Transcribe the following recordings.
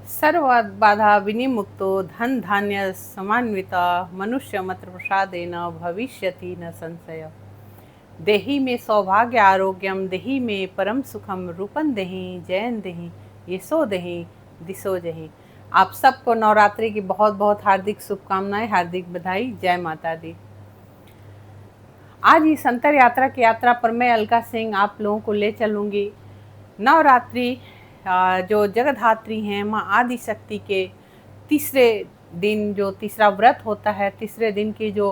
सर्व बाधा विनिमुक्तो धन धान्य समान्विता मनुष्य मत्र प्रसादेन भविष्यति न संशय। देहि में सौभाग्य आरोग्यम देहि में परम सुखम रूपन देहि जयन देहि यशो देहि दिशो देहि। आप सबको नवरात्रि की बहुत बहुत हार्दिक शुभकामनाएं, हार्दिक बधाई। जय माता दी। आज इस अंतर यात्रा की यात्रा पर मैं अलका सिंह आप लोगों को ले चलूँगी नवरात्रि जो जगधात्री हैं माँ आदि शक्ति के तीसरे दिन, जो तीसरा व्रत होता है, तीसरे दिन की जो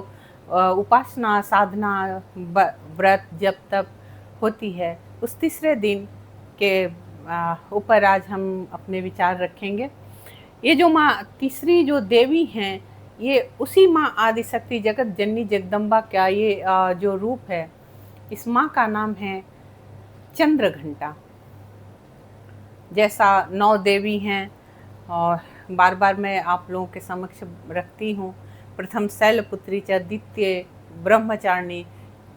उपासना साधना व्रत जब तक होती है, उस तीसरे दिन के ऊपर आज हम अपने विचार रखेंगे। ये जो माँ तीसरी जो देवी हैं, ये उसी माँ आदि शक्ति जगत जननी जगदम्बा का ये जो रूप है, इस माँ का नाम है चंद्रघंटा। जैसा 9 देवी हैं और बार बार मैं आप लोगों के समक्ष रखती हूँ। प्रथम शैलपुत्री च, द्वितीय ब्रह्मचारिणी,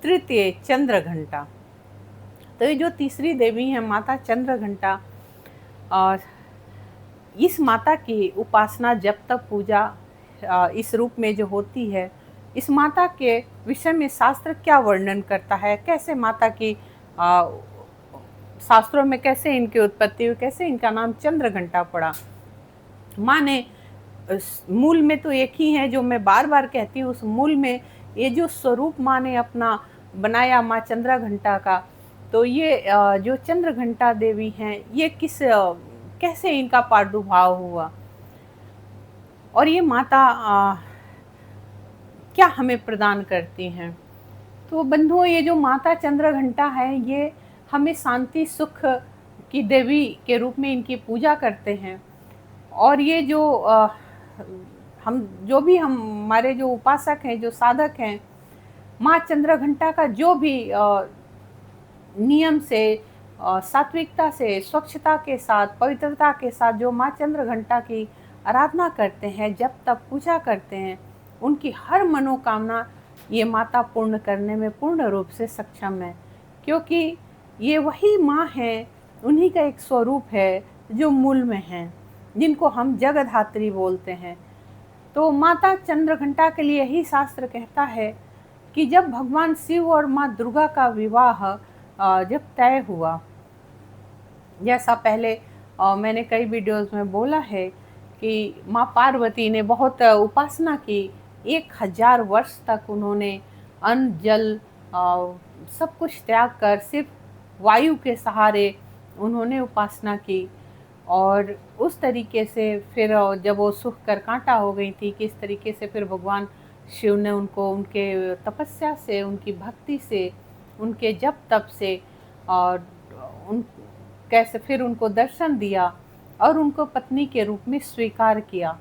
तृतीय चंद्रघंटा। तो ये जो तीसरी देवी हैं माता चंद्रघंटा, और इस माता की उपासना जब तक पूजा इस रूप में जो होती है, इस माता के विषय में शास्त्र क्या वर्णन करता है, कैसे माता की शास्त्रों में कैसे इनकी उत्पत्ति हुई, कैसे इनका नाम चंद्रघंटा पड़ा। माँ ने मूल में तो एक ही है, जो मैं बार बार कहती हूँ, उस मूल में ये जो स्वरूप माँ ने अपना बनाया माँ चंद्रघंटा का, तो ये जो चंद्रघंटा देवी हैं, ये कैसे इनका प्रादुर्भाव हुआ और ये माता क्या हमें प्रदान करती हैं। तो बंधुओं, ये जो माता चंद्रघंटा है, ये हमें शांति सुख की देवी के रूप में इनकी पूजा करते हैं। और ये जो हमारे जो उपासक हैं, जो साधक हैं, माँ चंद्रघंटा का जो भी नियम से, सात्विकता से, स्वच्छता के साथ, पवित्रता के साथ जो माँ चंद्रघंटा की आराधना करते हैं, जब तक पूजा करते हैं, उनकी हर मनोकामना ये माता पूर्ण करने में पूर्ण रूप से सक्षम है, क्योंकि ये वही माँ है, उन्हीं का एक स्वरूप है जो मूल में है, जिनको हम जगधात्री बोलते हैं। तो माता चंद्रघंटा के लिए यही शास्त्र कहता है कि जब भगवान शिव और माँ दुर्गा का विवाह जब तय हुआ, जैसा पहले मैंने कई वीडियोस में बोला है कि माँ पार्वती ने बहुत उपासना की, 1000 वर्ष तक उन्होंने अन्न जल सब कुछ त्याग कर सिर्फ वायु के सहारे उन्होंने उपासना की। और उस तरीके से फिर जब वो सूख कर कांटा हो गई थी, किस तरीके से फिर भगवान शिव ने उनको उनके तपस्या से, उनकी भक्ति से, उनके जप तप से और कैसे फिर उनको दर्शन दिया और उनको पत्नी के रूप में स्वीकार किया।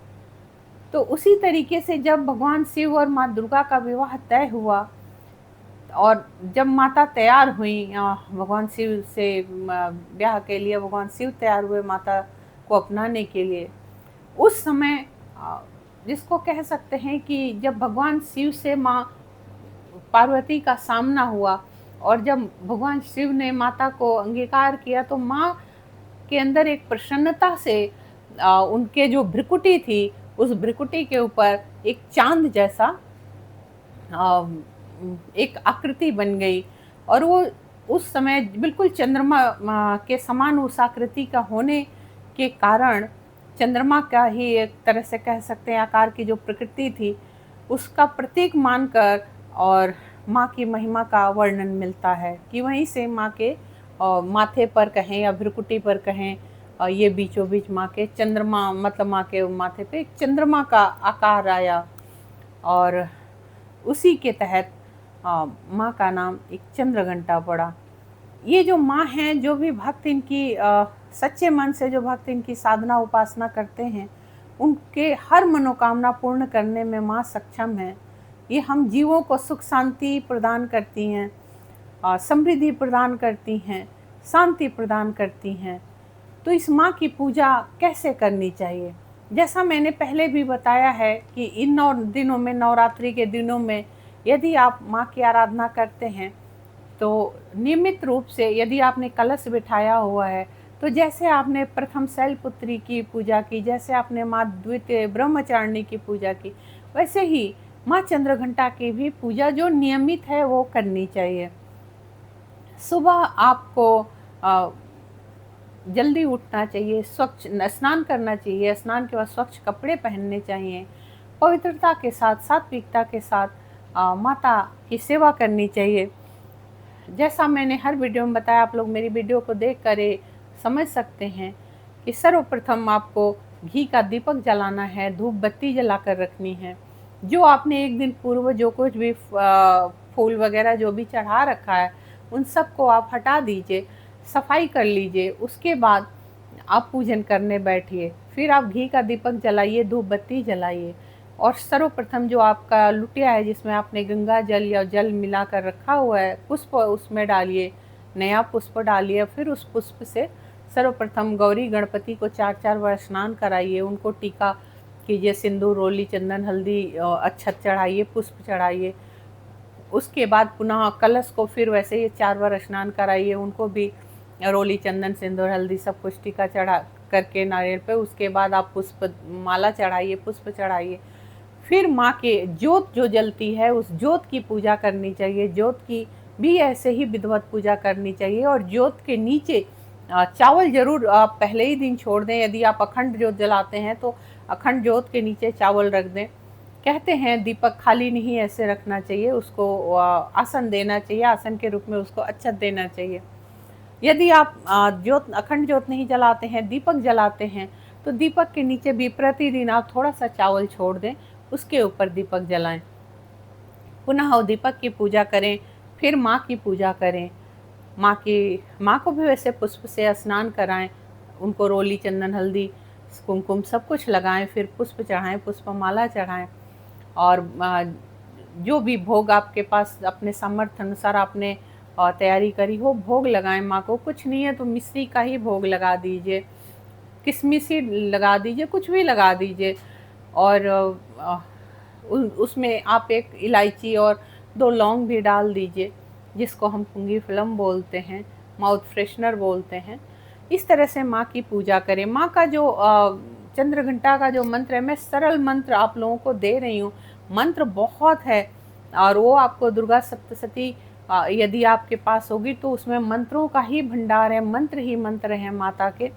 तो उसी तरीके से जब भगवान शिव और माँ दुर्गा का विवाह तय हुआ और जब माता तैयार हुई भगवान शिव से ब्याह के लिए, भगवान शिव तैयार हुए माता को अपनाने के लिए, उस समय जिसको कह सकते हैं कि जब भगवान शिव से माँ पार्वती का सामना हुआ और जब भगवान शिव ने माता को अंगीकार किया, तो माँ के अंदर एक प्रसन्नता से उनके जो भ्रिकुटी थी, उस भ्रिकुटी के ऊपर एक चांद जैसा एक आकृति बन गई और वो उस समय बिल्कुल चंद्रमा के समान उस आकृति का होने के कारण चंद्रमा का ही एक तरह से कह सकते हैं आकार की जो प्रकृति थी, उसका प्रतीक मानकर और माँ की महिमा का वर्णन मिलता है कि वहीं से माँ के माथे पर कहें या भ्रिकुटी पर कहें, ये बीचों बीच माँ के चंद्रमा, मतलब माँ के माथे पे एक चंद्रमा का आकार आया और उसी के तहत माँ का नाम एक चंद्रघंटा पड़ा। ये जो माँ हैं, जो भी भक्त इनकी सच्चे मन से जो भक्त इनकी साधना उपासना करते हैं, उनके हर मनोकामना पूर्ण करने में माँ सक्षम है। ये हम जीवों को सुख शांति प्रदान करती हैं, समृद्धि प्रदान करती हैं, शांति प्रदान करती हैं। तो इस माँ की पूजा कैसे करनी चाहिए, जैसा मैंने पहले भी बताया है कि इन 9 दिनों में, नवरात्रि के दिनों में, यदि आप माँ की आराधना करते हैं तो नियमित रूप से, यदि आपने कलश बिठाया हुआ है तो जैसे आपने प्रथम शैलपुत्री की पूजा की, जैसे आपने माँ द्वितीय ब्रह्मचारिणी की पूजा की, वैसे ही माँ चंद्रघंटा की भी पूजा जो नियमित है वो करनी चाहिए। सुबह आपको जल्दी उठना चाहिए, स्वच्छ स्नान करना चाहिए, स्नान के बाद स्वच्छ कपड़े पहनने चाहिए, पवित्रता के साथ, सात्विकता के साथ माता की सेवा करनी चाहिए। जैसा मैंने हर वीडियो में बताया, आप लोग मेरी वीडियो को देख कर समझ सकते हैं कि सर्वप्रथम आपको घी का दीपक जलाना है, धूप बत्ती जला कर रखनी है। जो आपने एक दिन पूर्व जो कुछ भी फूल वगैरह जो भी चढ़ा रखा है, उन सबको आप हटा दीजिए, सफाई कर लीजिए। उसके बाद आप पूजन करने बैठिए, फिर आप घी का दीपक जलाइए, धूप बत्ती जलाइए, और सर्वप्रथम जो आपका लुटिया है जिसमें आपने गंगा जल या जल मिलाकर रखा हुआ है, पुष्प उसमें डालिए, नया पुष्प डालिए। फिर उस पुष्प से सर्वप्रथम गौरी गणपति को 4-4 बार स्नान कराइए, उनको टीका कीजिए, सिंदूर, रोली, चंदन, हल्दी, अक्षत चढ़ाइए, पुष्प चढ़ाइए। उसके बाद पुनः कलश को फिर वैसे ही 4 बार स्नान कराइए, उनको भी रोली, चंदन, सिंदूर, हल्दी सब कुछ टीका चढ़ा करके नारियल पे। उसके बाद आप पुष्प माला चढ़ाइए, पुष्प चढ़ाइए। फिर माँ के ज्योत जो जलती है उस ज्योत की पूजा करनी चाहिए। ज्योत की भी ऐसे ही विधिवत पूजा करनी चाहिए। और ज्योत के नीचे चावल जरूर आप पहले ही दिन छोड़ दें। यदि आप अखंड ज्योत जलाते हैं तो अखंड ज्योत के नीचे चावल रख दें। कहते हैं दीपक खाली नहीं ऐसे रखना चाहिए, उसको आसन देना चाहिए, आसन के रूप में उसको अच्छत देना चाहिए। यदि आप ज्योत अखंड ज्योत नहीं जलाते हैं, दीपक जलाते हैं, तो दीपक के नीचे भी प्रतिदिन आप थोड़ा सा चावल छोड़ दें, उसके ऊपर दीपक जलाएं। पुनः दीपक की पूजा करें, फिर माँ की पूजा करें। माँ को भी वैसे पुष्प से स्नान कराएं, उनको रोली, चंदन, हल्दी, कुमकुम सब कुछ लगाएं, फिर पुष्प चढ़ाएं, पुष्प माला चढ़ाएं। और जो भी भोग आपके पास अपने सामर्थ्य अनुसार आपने तैयारी करी हो, भोग लगाएं माँ को। कुछ नहीं है तो मिश्री का ही भोग लगा दीजिए, किशमिश ही लगा दीजिए, कुछ भी लगा दीजिए। और उसमें आप एक इलायची और 2 लौंग भी डाल दीजिए, जिसको हम पुंगी फिल्म बोलते हैं, माउथ फ्रेशनर बोलते हैं। इस तरह से माँ की पूजा करें। माँ का जो चंद्रघंटा का जो मंत्र है, मैं सरल मंत्र आप लोगों को दे रही हूँ। मंत्र बहुत है और वो आपको दुर्गा सप्तशती यदि आपके पास होगी तो उसमें मंत्रों का ही भंडार है, मंत्र ही मंत्र हैं माता के।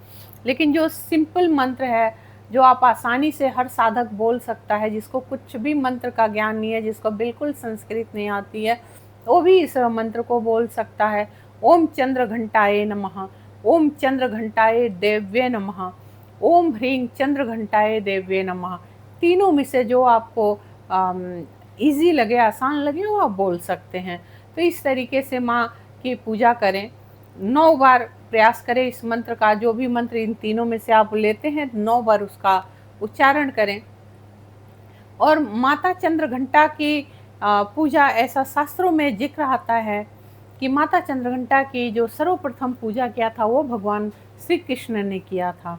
लेकिन जो सिंपल मंत्र है, जो आप आसानी से हर साधक बोल सकता है, जिसको कुछ भी मंत्र का ज्ञान नहीं है, जिसको बिल्कुल संस्कृत नहीं आती है, वो भी इस मंत्र को बोल सकता है। ओम चंद्रघंटाए नमः, ओम चंद्रघंटाए देव्ये नमः, ओम ह्रीं चंद्रघंटाए देव्ये नमः। तीनों में से जो आपको इजी लगे, आसान लगे, वो आप बोल सकते हैं। तो इस तरीके से माँ की पूजा करें। 9 बार प्रयास करें इस मंत्र का। जो भी मंत्र इन तीनों में से आप लेते हैं, 9 बार उसका उच्चारण करें। और माता चंद्रघंटा की पूजा, ऐसा शास्त्रों में जिक्र आता है कि माता चंद्रघंटा की जो सर्वप्रथम पूजा किया था वो भगवान श्री कृष्ण ने किया था।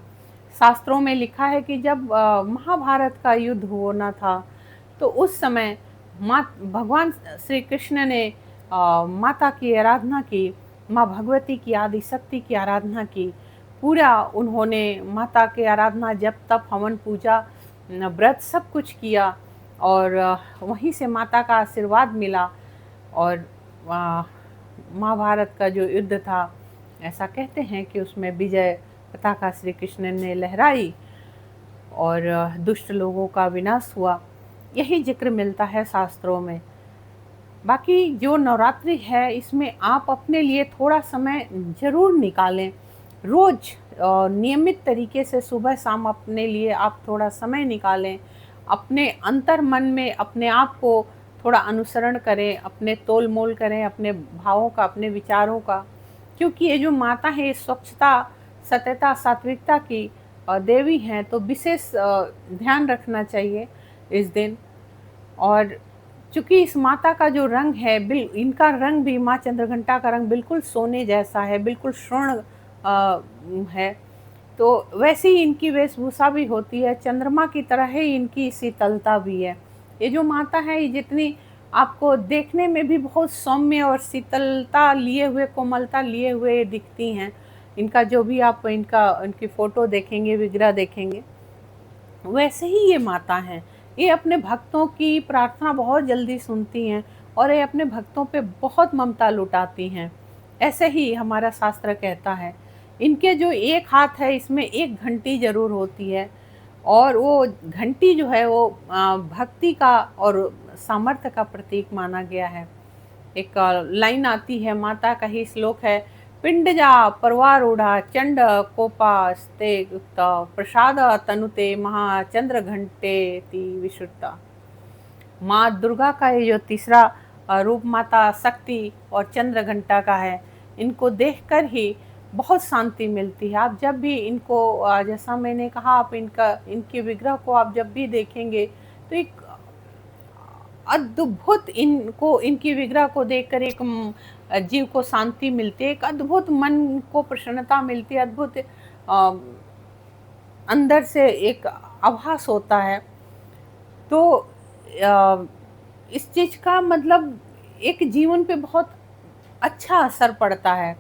शास्त्रों में लिखा है कि जब महाभारत का युद्ध होना था तो उस समय भगवान श्री कृष्ण ने माता की आराधना की, माँ भगवती की आदि शक्ति की आराधना की। पूरा उन्होंने माता की आराधना, जप, तप, हवन, पूजा, व्रत सब कुछ किया और वहीं से माता का आशीर्वाद मिला। और महाभारत का जो युद्ध था, ऐसा कहते हैं कि उसमें विजय पताका श्री कृष्ण ने लहराई और दुष्ट लोगों का विनाश हुआ। यही जिक्र मिलता है शास्त्रों में। बाकी जो नवरात्रि है, इसमें आप अपने लिए थोड़ा समय ज़रूर निकालें। रोज़ नियमित तरीके से सुबह शाम अपने लिए आप थोड़ा समय निकालें। अपने अंतर मन में अपने आप को थोड़ा अनुसरण करें, अपने तोल मोल करें, अपने भावों का, अपने विचारों का। क्योंकि ये जो माता है, स्वच्छता, सत्यता, सात्विकता की देवी हैं, तो विशेष ध्यान रखना चाहिए इस दिन। और चूँकि इस माता का जो रंग है, इनका रंग भी, माँ चंद्रघंटा का रंग बिल्कुल सोने जैसा है, बिल्कुल स्वर्ण है। तो वैसे ही इनकी वेशभूषा भी होती है, चंद्रमा की तरह ही इनकी शीतलता भी है। ये जो माता है, ये जितनी आपको देखने में भी बहुत सौम्य और शीतलता लिए हुए, कोमलता लिए हुए दिखती हैं, इनका जो भी आप इनकी फ़ोटो देखेंगे, विग्रह देखेंगे, वैसे ही ये माता हैं। ये अपने भक्तों की प्रार्थना बहुत जल्दी सुनती हैं और ये अपने भक्तों पे बहुत ममता लुटाती हैं। ऐसे ही हमारा शास्त्र कहता है। इनके जो एक हाथ है इसमें एक घंटी ज़रूर होती है और वो घंटी जो है वो भक्ति का और सामर्थ्य का प्रतीक माना गया है। एक लाइन आती है, माता का ही श्लोक है, पिंडजा परवारूढ़ा चंड कोपास्ते प्रसाद तनुते महाचंद्र घंटे ती विशुद्धा। माँ दुर्गा का ये जो तीसरा रूप माता शक्ति और चंद्र घंटा का है, इनको देखकर ही बहुत शांति मिलती है। आप जब भी इनको जैसा मैंने कहा, आप इनके विग्रह को आप जब भी देखेंगे तो एक अद्भुत, इनकी विग्रह को देखकर एक जीव को शांति मिलती है, एक अद्भुत मन को प्रसन्नता मिलती है, अद्भुत अंदर से एक आभास होता है। तो इस चीज़ का मतलब एक जीवन पे बहुत अच्छा असर पड़ता है।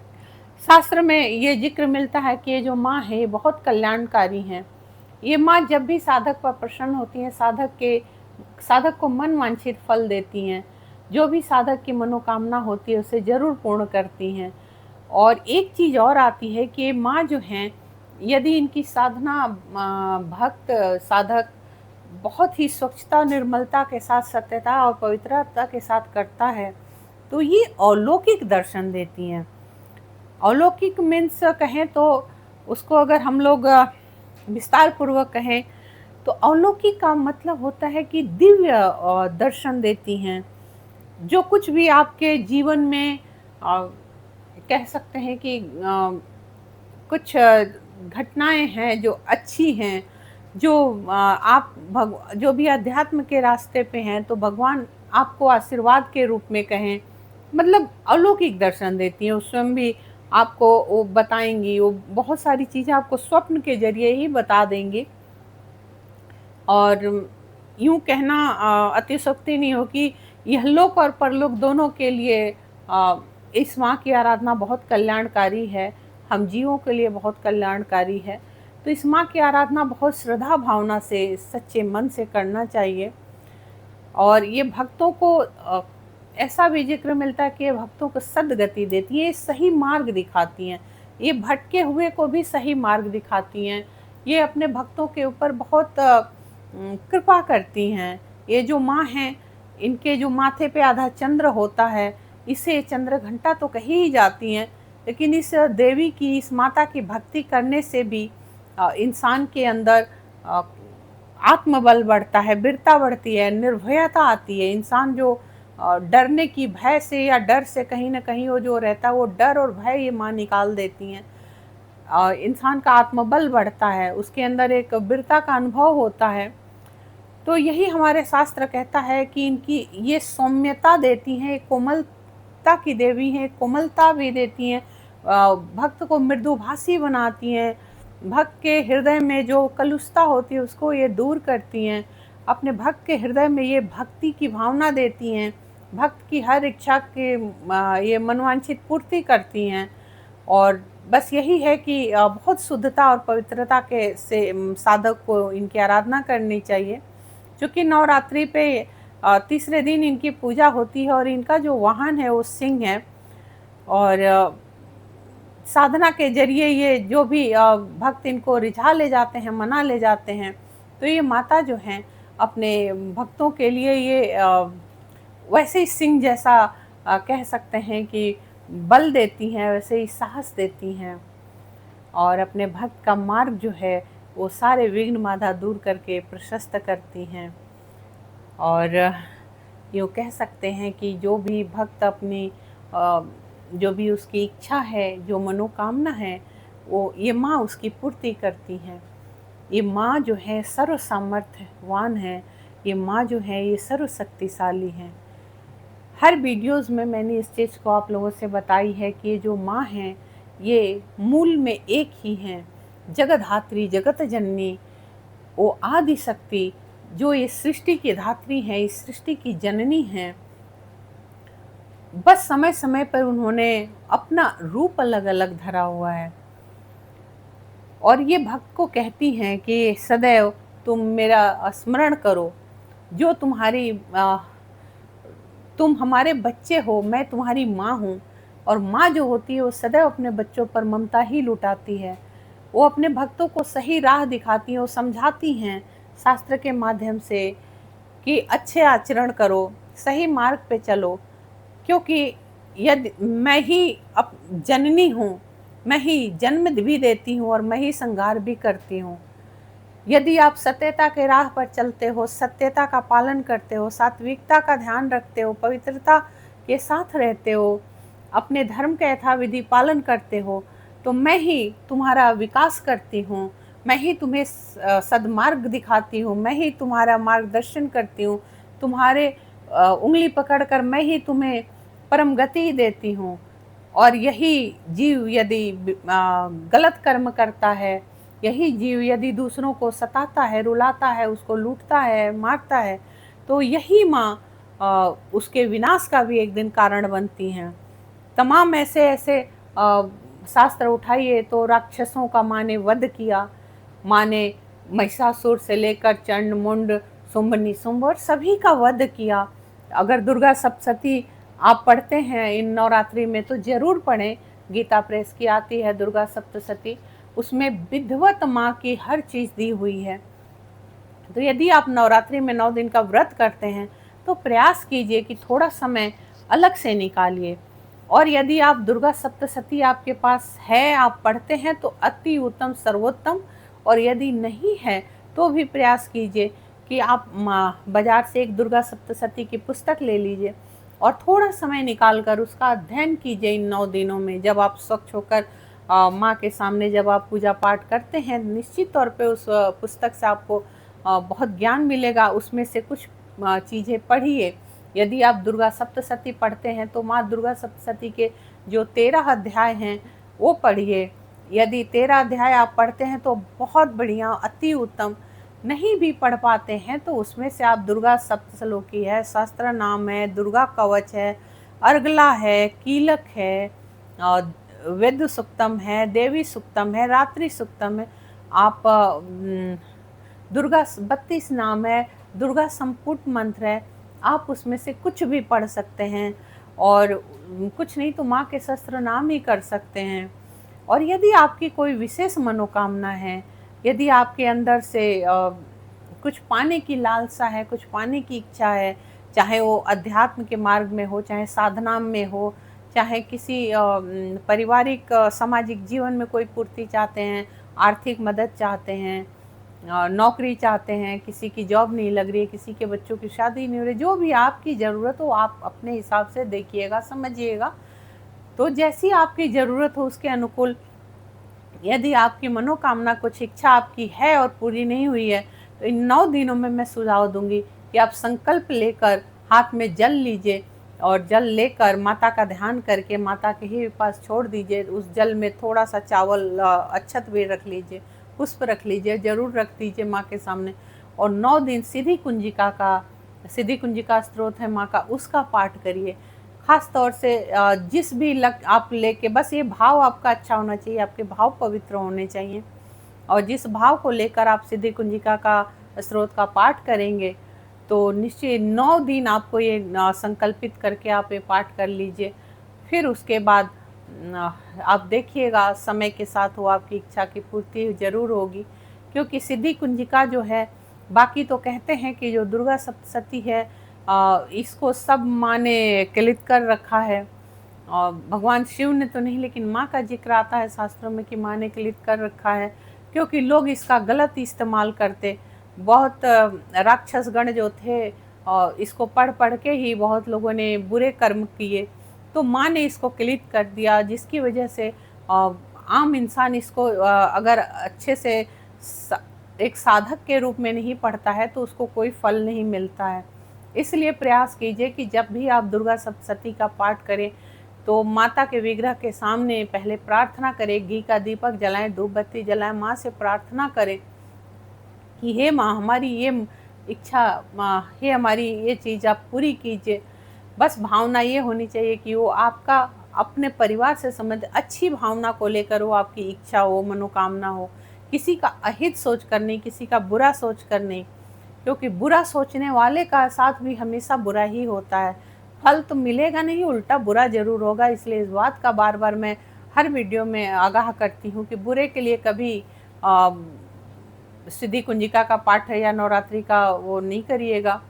शास्त्र में ये जिक्र मिलता है कि ये जो माँ है ये बहुत कल्याणकारी हैं। ये माँ जब भी साधक पर प्रसन्न होती हैं, साधक को मन वांछित फल देती हैं। जो भी साधक की मनोकामना होती है उसे ज़रूर पूर्ण करती हैं। और एक चीज़ और आती है कि माँ जो हैं, यदि इनकी साधना भक्त साधक बहुत ही स्वच्छता, निर्मलता के साथ, सत्यता और पवित्रता के साथ करता है तो ये अलौकिक दर्शन देती हैं। अलौकिक मीन्स कहें तो उसको अगर हम लोग विस्तार पूर्वक कहें तो अलौकिक का मतलब होता है कि दिव्य दर्शन देती हैं। जो कुछ भी आपके जीवन में कह सकते हैं कि कुछ घटनाएं हैं जो अच्छी हैं, जो आप जो भी अध्यात्म के रास्ते पे हैं, तो भगवान आपको आशीर्वाद के रूप में कहें, मतलब अलौकिक दर्शन देती हैं। उस स्वयं भी आपको वो बताएंगी, वो बहुत सारी चीज़ें आपको स्वप्न के जरिए ही बता देंगी। और यूँ कहना अतिशयोक्ति नहीं हो कि यहलोक और परलोक दोनों के लिए इस माँ की आराधना बहुत कल्याणकारी है, हम जीवों के लिए बहुत कल्याणकारी है। तो इस माँ की आराधना बहुत श्रद्धा भावना से, सच्चे मन से करना चाहिए। और ये भक्तों को ऐसा भी जिक्र मिलता है कि ये भक्तों को सद्गति देती है, सही मार्ग दिखाती हैं, ये भटके हुए को भी सही मार्ग दिखाती हैं। ये अपने भक्तों के ऊपर बहुत कृपा करती हैं। ये जो माँ हैं, इनके जो माथे पे आधा चंद्र होता है, इसे चंद्र घंटा तो कही ही जाती हैं, लेकिन इस देवी की, इस माता की भक्ति करने से भी इंसान के अंदर आत्मबल बढ़ता है, वीरता बढ़ती है, निर्भयता आती है। इंसान जो डरने की, भय से या डर से कहीं ना कहीं वो जो रहता है, वो डर और भय ये माँ निकाल देती हैं। इंसान का आत्मबल बढ़ता है, उसके अंदर एक वीरता का अनुभव होता है। तो यही हमारे शास्त्र कहता है कि इनकी ये सौम्यता देती हैं, कोमलता की देवी हैं, कोमलता भी देती हैं, भक्त को मृदुभाषी बनाती हैं, भक्त के हृदय में जो कलुषता होती है उसको ये दूर करती हैं, अपने भक्त के हृदय में ये भक्ति की भावना देती हैं, भक्त की हर इच्छा के ये मनवांछित पूर्ति करती हैं। और बस यही है कि बहुत शुद्धता और पवित्रता के से साधक को इनकी आराधना करनी चाहिए। क्योंकि नवरात्रि पे तीसरे दिन इनकी पूजा होती है और इनका जो वाहन है वो सिंह है। और साधना के जरिए ये जो भी भक्त इनको रिझा ले जाते हैं, मना ले जाते हैं, तो ये माता जो हैं अपने भक्तों के लिए ये वैसे ही सिंह जैसा कह सकते हैं कि बल देती हैं, वैसे ही साहस देती हैं। और अपने भक्त का मार्ग जो है वो सारे विघ्न बाधा दूर करके प्रशस्त करती हैं। और यूँ कह सकते हैं कि जो भी भक्त अपनी जो भी उसकी इच्छा है, जो मनोकामना है, वो ये माँ उसकी पूर्ति करती हैं। ये माँ जो है सर्व सामर्थ्यवान है, ये माँ जो है ये सर्व शक्तिशाली हैं। हर वीडियोज़ में मैंने इस चीज़ को आप लोगों से बताई है कि ये जो माँ हैं ये मूल में एक ही हैं, जगधात्री, जगत जननी, वो आदि शक्ति जो ये सृष्टि की धात्री हैं, इस सृष्टि की जननी हैं। बस समय समय पर उन्होंने अपना रूप अलग अलग धरा हुआ है। और ये भक्त को कहती हैं कि सदैव तुम मेरा स्मरण करो, जो तुम हमारे बच्चे हो, मैं तुम्हारी माँ हूँ। और माँ जो होती है वो सदैव अपने बच्चों पर ममता ही लुटाती है। वो अपने भक्तों को सही राह दिखाती हैं, वो समझाती हैं शास्त्र के माध्यम से कि अच्छे आचरण करो, सही मार्ग पे चलो, क्योंकि यदि मैं ही अप जननी हूँ, मैं ही जन्म भी देती हूँ और मैं ही संहार भी करती हूँ। यदि आप सत्यता के राह पर चलते हो, सत्यता का पालन करते हो, सात्विकता का ध्यान रखते हो, पवित्रता के साथ रहते हो, अपने धर्म का यथाविधि पालन करते हो, तो मैं ही तुम्हारा विकास करती हूँ, मैं ही तुम्हें सद्मार्ग दिखाती हूँ, मैं ही तुम्हारा मार्गदर्शन करती हूँ, तुम्हारे उंगली पकड़कर मैं ही तुम्हें परम गति देती हूँ। और यही जीव यदि गलत कर्म करता है, यही जीव यदि दूसरों को सताता है, रुलाता है, उसको लूटता है, मारता है, तो यही माँ उसके विनाश का भी एक दिन कारण बनती हैं। तमाम ऐसे ऐसे शास्त्र उठाइए तो राक्षसों का माँ ने वध किया। माँ ने महिषासुर से लेकर चंड मुंड शुंभ निशुंभ और सभी का वध किया। अगर दुर्गा सप्तशती आप पढ़ते हैं इन नवरात्रि में तो जरूर पढ़ें। गीता प्रेस की आती है दुर्गा सप्तशती, उसमें विधिवत माँ की हर चीज़ दी हुई है। तो यदि आप नवरात्रि में 9 दिन का व्रत करते हैं तो प्रयास कीजिए कि थोड़ा समय अलग से निकालिए। और यदि आप दुर्गा सप्तशती आपके पास है, आप पढ़ते हैं तो अति उत्तम, सर्वोत्तम। और यदि नहीं है तो भी प्रयास कीजिए कि आप बाजार से एक दुर्गा सप्तशती की पुस्तक ले लीजिए और थोड़ा समय निकाल कर उसका अध्ययन कीजिए इन 9 दिनों में। जब आप स्वच्छ होकर माँ के सामने जब आप पूजा पाठ करते हैं, निश्चित तौर पे उस पुस्तक से आपको बहुत ज्ञान मिलेगा। उसमें से कुछ चीज़ें पढ़िए। यदि आप दुर्गा सप्तशती पढ़ते हैं तो माँ दुर्गा सप्तशती के जो 13 अध्याय हैं वो पढ़िए। यदि 13 अध्याय आप पढ़ते हैं तो बहुत बढ़िया, अति उत्तम। नहीं भी पढ़ पाते हैं तो उसमें से आप दुर्गा सप्तश्लोकी है, सहस्त्र नाम है, दुर्गा कवच है, अर्गला है, कीलक है, वेद सुक्तम है, देवी सुक्तम है, रात्रि सुक्तम है, आप दुर्गा 32 नाम है, दुर्गा संपुट मंत्र है, आप उसमें से कुछ भी पढ़ सकते हैं। और कुछ नहीं तो माँ के सहस्त्र नाम ही कर सकते हैं। और यदि आपकी कोई विशेष मनोकामना है, यदि आपके अंदर से कुछ पाने की लालसा है, कुछ पाने की इच्छा है, चाहे वो अध्यात्म के मार्ग में हो, चाहे साधना में हो, चाहे किसी पारिवारिक सामाजिक जीवन में कोई पूर्ति चाहते हैं, आर्थिक मदद चाहते हैं, नौकरी चाहते हैं, किसी की जॉब नहीं लग रही है, किसी के बच्चों की शादी नहीं हो रही, जो भी आपकी ज़रूरत हो आप अपने हिसाब से देखिएगा, समझिएगा। तो जैसी आपकी ज़रूरत हो उसके अनुकूल यदि आपकी मनोकामना, कुछ इच्छा आपकी है और पूरी नहीं हुई है, तो इन 9 दिनों में मैं सुझाव दूंगी कि आप संकल्प लेकर हाथ में जल लीजिए और जल लेकर माता का ध्यान करके माता के ही पास छोड़ दीजिए। उस जल में थोड़ा सा चावल, अक्षत भी रख लीजिए, पुष्प रख लीजिए, ज़रूर रख दीजिए माँ के सामने। और 9 दिन सिद्धि कुंजिका स्त्रोत है माँ का, उसका पाठ करिए। खास तौर से जिस भी आप लेके, बस ये भाव आपका अच्छा होना चाहिए, आपके भाव पवित्र होने चाहिए। और जिस भाव को लेकर आप सिद्धि कुंजिका का स्त्रोत का पाठ करेंगे तो निश्चय 9 दिन आपको ये संकल्पित करके आप ये पाठ कर लीजिए। फिर उसके बाद आप देखिएगा समय के साथ वो आपकी इच्छा की पूर्ति ज़रूर होगी। क्योंकि सिद्धि कुंजिका जो है, बाकी तो कहते हैं कि जो दुर्गा सप्तशती है इसको सब माँ ने क्लित कर रखा है, और भगवान शिव ने तो नहीं, लेकिन माँ का जिक्र आता है शास्त्रों में कि माँ ने क्लित कर रखा है। क्योंकि लोग इसका गलत इस्तेमाल करते, बहुत राक्षस गण जो थे इसको पढ़ पढ़ के ही बहुत लोगों ने बुरे कर्म किए, तो माँ ने इसको क्लित कर दिया, जिसकी वजह से आम इंसान इसको अगर अच्छे से एक साधक के रूप में नहीं पढ़ता है तो उसको कोई फल नहीं मिलता है। इसलिए प्रयास कीजिए कि जब भी आप दुर्गा सप्तशती का पाठ करें तो माता के विग्रह के सामने पहले प्रार्थना करें, घी का दीपक जलाएं, धूप बत्ती जलाएं, माँ से प्रार्थना करें कि हे माँ, हमारी ये इच्छा, माँ हे हमारी ये चीज़ आप पूरी कीजिए। बस भावना ये होनी चाहिए कि वो आपका अपने परिवार से संबंधित अच्छी भावना को लेकर वो आपकी इच्छा हो, मनोकामना हो, किसी का अहित सोच कर नहीं, किसी का बुरा सोच कर नहीं, क्योंकि बुरा सोचने वाले का साथ भी हमेशा बुरा ही होता है। फल तो मिलेगा नहीं, उल्टा बुरा ज़रूर होगा। इसलिए इस बात का बार बार मैं हर वीडियो में आगाह करती हूँ कि बुरे के लिए कभी सिद्धि कुंजिका का पाठ या नवरात्रि का वो नहीं करिएगा।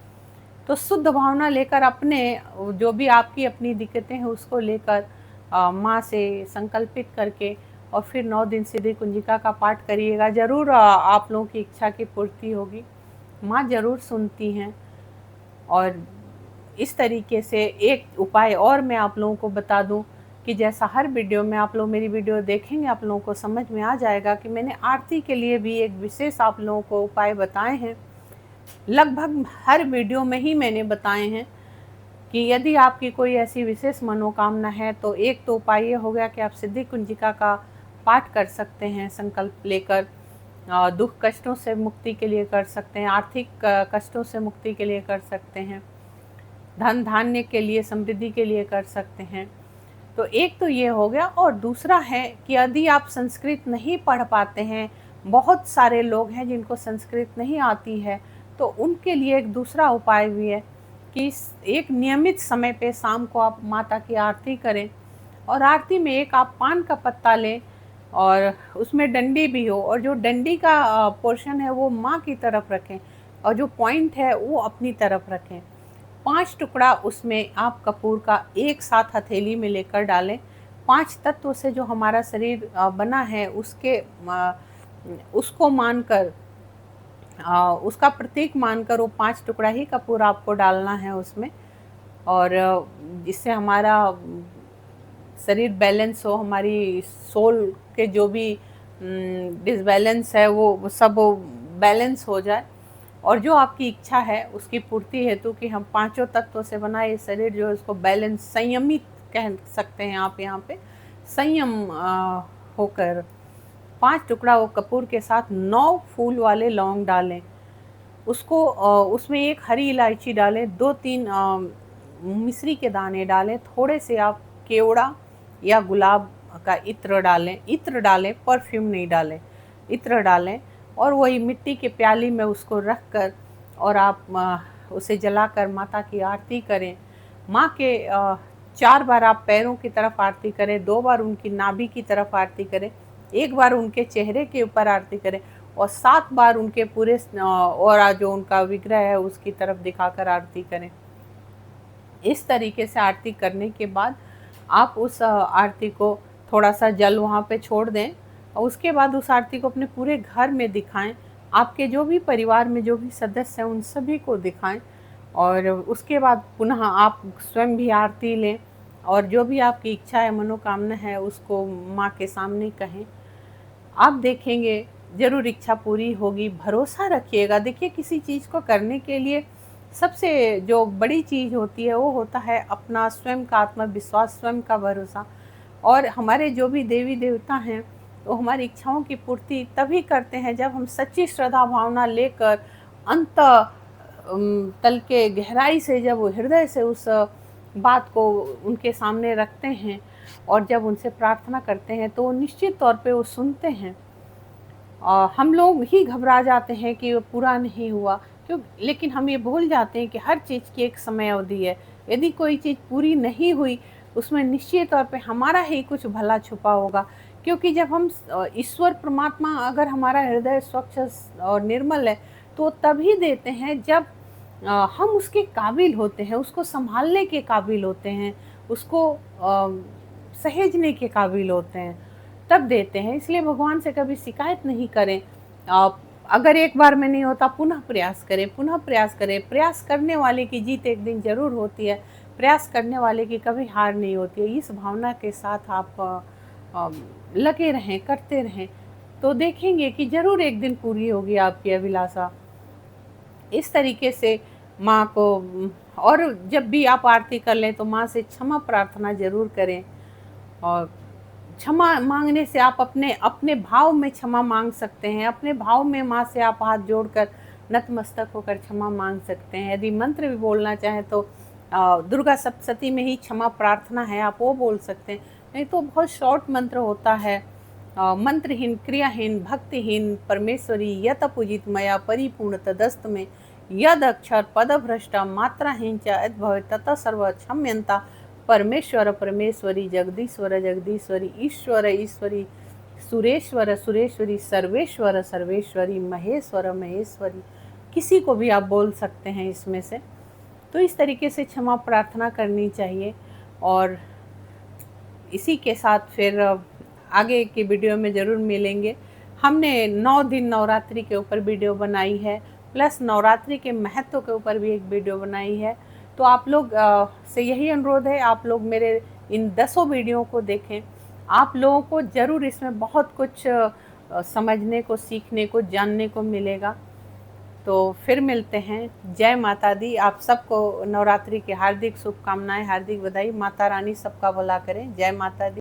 तो शुद्ध भावना लेकर अपने जो भी आपकी अपनी दिक्कतें हैं उसको लेकर माँ से संकल्पित करके और फिर 9 दिन सिद्धि कुंजिका का पाठ करिएगा। ज़रूर आप लोगों की इच्छा की पूर्ति होगी, माँ ज़रूर सुनती हैं। और इस तरीके से एक उपाय और मैं आप लोगों को बता दूं कि जैसा हर वीडियो में आप लोग मेरी वीडियो देखेंगे, आप लोगों को समझ में आ जाएगा कि मैंने आरती के लिए भी एक विशेष आप लोगों को उपाय बताए हैं। लगभग हर वीडियो में ही मैंने बताए हैं कि यदि आपकी कोई ऐसी विशेष मनोकामना है तो एक तो उपाय ये हो गया कि आप सिद्धि कुंजिका का पाठ कर सकते हैं संकल्प लेकर, दुख कष्टों से मुक्ति के लिए कर सकते हैं, आर्थिक कष्टों से मुक्ति के लिए कर सकते हैं, धन धान्य के लिए, समृद्धि के लिए कर सकते हैं। तो एक तो ये हो गया। और दूसरा है कि यदि आप संस्कृत नहीं पढ़ पाते हैं, बहुत सारे लोग हैं जिनको संस्कृत नहीं आती है, तो उनके लिए एक दूसरा उपाय भी है कि एक नियमित समय पे शाम को आप माता की आरती करें और आरती में एक आप पान का पत्ता लें और उसमें डंडी भी हो, और जो डंडी का पोर्शन है वो माँ की तरफ रखें और जो पॉइंट है वो अपनी तरफ रखें। 5 टुकड़ा उसमें आप कपूर का एक साथ हथेली में लेकर डालें। 5 तत्व से जो हमारा शरीर बना है उसको मानकर, उसका प्रतीक मानकर वो 5 टुकड़ा ही कपूर आपको डालना है उसमें, और जिससे हमारा शरीर बैलेंस हो, हमारी सोल के जो भी डिसबैलेंस है वो सब बैलेंस हो जाए, और जो आपकी इच्छा है उसकी पूर्ति हेतु कि हम 5 तत्वों से बना ये शरीर जो है उसको बैलेंस, संयमित कह सकते हैं आप यहाँ पे, संयम होकर 5 टुकड़ा वो कपूर के साथ 9 फूल वाले लौंग डालें। उसको उसमें एक हरी इलायची डालें, 2-3 मिश्री के दाने डालें, थोड़े से आप केवड़ा या गुलाब का इत्र डालें, परफ्यूम नहीं डालें, इत्र डालें, और वही मिट्टी के प्याली में उसको रख कर और आप उसे जलाकर माता की आरती करें। माँ के 4 बार आप पैरों की तरफ आरती करें, 2 बार उनकी नाभि की तरफ आरती करें, 1 बार उनके चेहरे के ऊपर आरती करें और 7 बार उनके पूरे और जो उनका विग्रह है उसकी तरफ दिखाकर आरती करें। इस तरीके से आरती करने के बाद आप उस आरती को थोड़ा सा जल वहाँ पे छोड़ दें और उसके बाद उस आरती को अपने पूरे घर में दिखाएं। आपके जो भी परिवार में जो भी सदस्य हैं उन सभी को दिखाएं, और उसके बाद पुनः आप स्वयं भी आरती लें और जो भी आपकी इच्छा है, मनोकामना है, उसको माँ के सामने कहें। आप देखेंगे ज़रूर इच्छा पूरी होगी, भरोसा रखिएगा। देखिए, किसी चीज़ को करने के लिए सबसे जो बड़ी चीज़ होती है वो होता है अपना स्वयं का आत्मविश्वास, स्वयं का भरोसा। और हमारे जो भी देवी देवता हैं वो हमारी इच्छाओं की पूर्ति तभी करते हैं जब हम सच्ची श्रद्धा भावना लेकर अंत तल के गहराई से, जब वो हृदय से उस बात को उनके सामने रखते हैं और जब उनसे प्रार्थना करते हैं तो निश्चित तौर पे वो सुनते हैं। हम लोग ही घबरा जाते हैं कि वो पूरा नहीं हुआ, क्यों, लेकिन हम ये भूल जाते हैं कि हर चीज़ की एक समय अवधि है। यदि कोई चीज़ पूरी नहीं हुई उसमें निश्चित तौर पे हमारा ही कुछ भला छुपा होगा, क्योंकि जब हम ईश्वर परमात्मा, अगर हमारा हृदय स्वच्छ और निर्मल है तो तभी देते हैं जब हम उसके काबिल होते हैं, उसको संभालने के काबिल होते हैं, उसको सहेजने के काबिल होते हैं, तब देते हैं। इसलिए भगवान से कभी शिकायत नहीं करें। अगर एक बार में नहीं होता पुनः प्रयास करें, पुनः प्रयास करें। प्रयास करने वाले की जीत एक दिन ज़रूर होती है, प्रयास करने वाले की कभी हार नहीं होती है। इस भावना के साथ आप लगे रहें, करते रहें, तो देखेंगे कि ज़रूर एक दिन पूरी होगी आपकी अभिलाषा। इस तरीके से माँ को, और जब भी आप आरती कर लें तो माँ से क्षमा प्रार्थना ज़रूर करें। और क्षमा मांगने से आप अपने भाव में क्षमा मांग सकते हैं। अपने भाव में माँ से आप हाथ जोड़कर नतमस्तक होकर क्षमा मांग सकते हैं। यदि मंत्र भी बोलना चाहें तो दुर्गा सप्तशती में ही क्षमा प्रार्थना है, आप वो बोल सकते हैं। नहीं तो बहुत शॉर्ट मंत्र होता है, मंत्रहीन, क्रियाहीन, भक्तिहीन परमेश्वरी यत पूजित मया परिपूर्ण तदस्त में यद अक्षर पदभ्रष्टा मात्राहीन च यद्भवे ततः सर्व क्षम्यन्ता परमेश्वर परमेश्वरी जगदीश्वर जगदीश्वरी ईश्वर ईश्वरी सुरेश्वर सुरेश्वरी सर्वेश्वर सर्वेश्वरी महेश्वर महेश्वरी, किसी को भी आप बोल सकते हैं इसमें से। तो इस तरीके से क्षमा प्रार्थना करनी चाहिए। और इसी के साथ फिर आगे की वीडियो में ज़रूर मिलेंगे। हमने 9 दिन नवरात्रि के ऊपर वीडियो बनाई है, प्लस नवरात्रि के महत्व के ऊपर भी एक वीडियो बनाई है। तो आप लोग से यही अनुरोध है, आप लोग मेरे इन 10 वीडियो को देखें। आप लोगों को ज़रूर इसमें बहुत कुछ समझने को, सीखने को, जानने को मिलेगा। तो फिर मिलते हैं। जय माता दी। आप सबको नवरात्रि की हार्दिक शुभकामनाएं, हार्दिक बधाई। माता रानी सबका भला करें। जय माता दी।